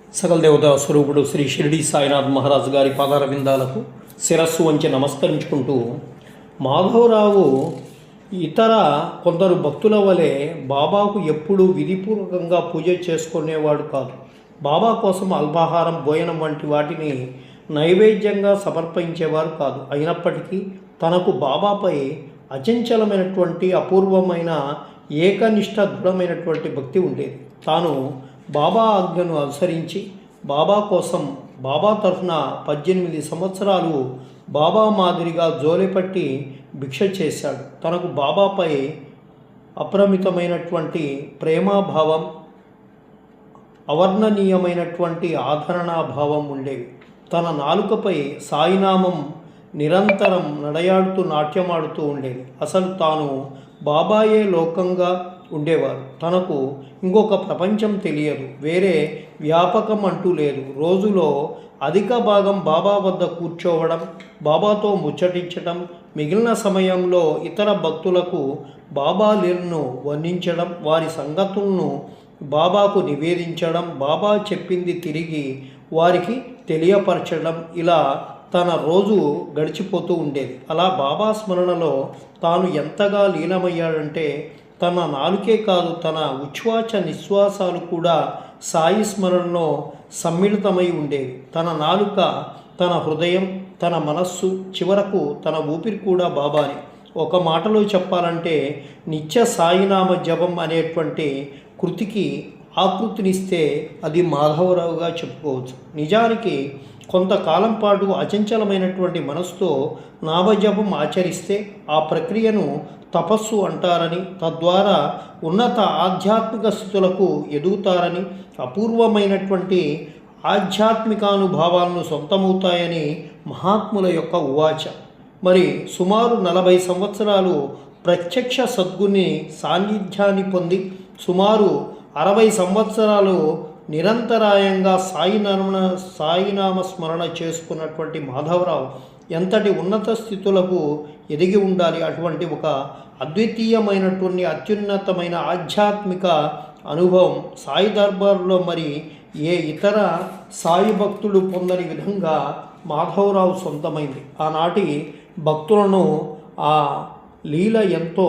సకల దేవతా స్వరూపుడు శ్రీ షిరిడి సాయినాథ్ మహారాజు గారి పాదార విందాలకు శిరస్సు వంచి నమస్కరించుకుంటూ, మాధవరావు ఇతర కొందరు భక్తుల వలె బాబాకు ఎప్పుడూ విధిపూర్వకంగా పూజ చేసుకునేవాడు కాదు. బాబా కోసం అల్పాహారం, భోజనం వంటి వాటిని నైవేద్యంగా సమర్పించేవారు కాదు. అయినప్పటికీ తనకు బాబాపై అచంచలమైనటువంటి అపూర్వమైన ఏకనిష్ట దృఢమైనటువంటి భక్తి ఉండేది. తాను బాబా ఆజ్ఞను అనుసరించి బాబా కోసం బాబా తరఫున 18 సంవత్సరాలు బాబా మాదిరిగా జోలెపట్టి భిక్ష చేశాడు. తనకు బాబాపై అపరిమితమైనటువంటి ప్రేమాభావం, అవర్ణనీయమైనటువంటి ఆదరణాభావం ఉండేవి. తన నాలుకపై సాయినామం నిరంతరం నడయాడుతూ నాట్యమాడుతూ ఉండేది. అసలు తాను బాబాయే లోకంగా ఉండేవారు. తనకు ఇంకొక ప్రపంచం తెలియదు, వేరే వ్యాపకం అంటూ లేదు. రోజులో అధిక భాగం బాబా వద్ద కూర్చోవడం, బాబాతో ముచ్చటించడం, మిగిలిన సమయంలో ఇతర భక్తులకు బాబా లీలను వర్ణించడం, వారి సంగతులను బాబాకు నివేదించడం, బాబా చెప్పింది తిరిగి వారికి తెలియపరచడం, ఇలా తన రోజు గడిచిపోతూ ఉండేది. అలా బాబా స్మరణలో తాను ఎంతగా లీనమయ్యాడంటే తన నాలుకే కాదు, తన ఉచ్ఛ్వాస నిశ్వాసాలు కూడా సాయి స్మరణలో సమ్మిళితమై ఉండేవి. తన నాలుక, తన హృదయం, తన మనస్సు, చివరకు తన ఊపిరి కూడా బాబాని. ఒక మాటలో చెప్పాలంటే నిత్య సాయినామ జపం అనేటువంటి కృతికి ఆకృతినిస్తే అది మాధవరావుగా చెప్పుకోవచ్చు. నిజానికి కొంతకాలం పాటు అచంచలమైనటువంటి మనసుతో నామజపం ఆచరిస్తే ఆ ప్రక్రియను తపస్సు అంటారని, తద్వారా ఉన్నత ఆధ్యాత్మిక స్థితులకు ఎదుగుతారని, అపూర్వమైనటువంటి ఆధ్యాత్మికానుభవాలను సొంతమవుతాయని మహాత్ముల యొక్క ఉవాచ. మరి సుమారు 40 సంవత్సరాలు ప్రత్యక్ష సద్గుని సాన్నిధ్యాన్ని పొంది, సుమారు 60 సంవత్సరాలు నిరంతరాయంగా సాయినామ స్మరణ చేసుకున్నటువంటి మాధవరావు ఎంతటి ఉన్నత స్థితులకు ఎదిగి ఉండాలి. అటువంటి ఒక అద్వితీయమైనటువంటి అత్యున్నతమైన ఆధ్యాత్మిక అనుభవం సాయి దర్బార్లో మరి ఏ ఇతర సాయి భక్తుడు పొందని విధంగా మాధవరావు సొంతమైంది. ఆనాటి భక్తులను ఆ లీల ఎంతో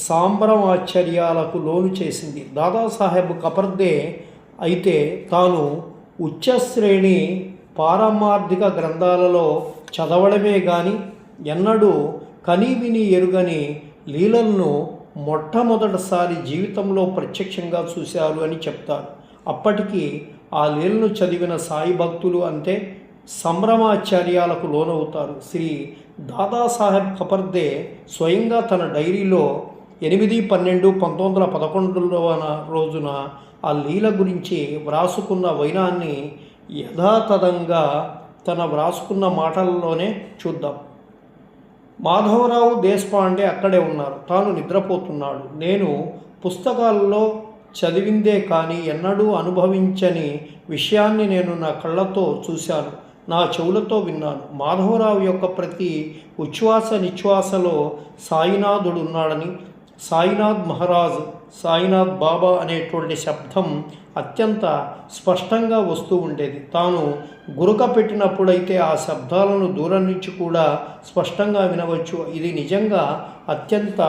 సాంబ్రమాశ్చర్యాలకు లోను చేసింది. దాదాసాహెబ్ కపర్దే అయితే తాను ఉచ్చశ్రేణి పారమార్థిక గ్రంథాలలో చదవడమే కానీ ఎన్నడూ కనీవిని ఎరుగని లీలలను మొట్టమొదటిసారి జీవితంలో ప్రత్యక్షంగా చూశారు అని చెప్తారు. అప్పటికి ఆ లీలను చదివిన సాయి భక్తులు అంతే సంభ్రమాచార్యాలకు లోనవుతారు. శ్రీ దాదాసాహెబ్ కపర్దే స్వయంగా తన డైరీలో 8/12/1911 రోజున ఆ లీల గురించి వ్రాసుకున్న వైనాన్ని యథాతథంగా తన వ్రాసుకున్న మాటలలోనే చూద్దాం. మాధవరావు దేశపాండే అక్కడే ఉన్నారు. తాను నిద్రపోతున్నాడు. నేను పుస్తకాలలో చదివిందే కానీ ఎన్నడూ అనుభవించని విషయాన్ని నేను నా కళ్ళతో చూశాను, నా చెవులతో విన్నాను. మాధవరావు యొక్క ప్రతి ఉచ్ఛ్వాస నిశ్వాసలో సాయినాథుడు ఉన్నాడని, సాయినాథ్ మహారాజ్, సాయినాథ్ బాబా అనేటువంటి శబ్దం అత్యంత స్పష్టంగా వస్తూ ఉండేది. తాను గురక పెట్టినప్పుడైతే ఆ శబ్దాలను దూరం నుంచి కూడా స్పష్టంగా వినవచ్చు. ఇది నిజంగా అత్యంత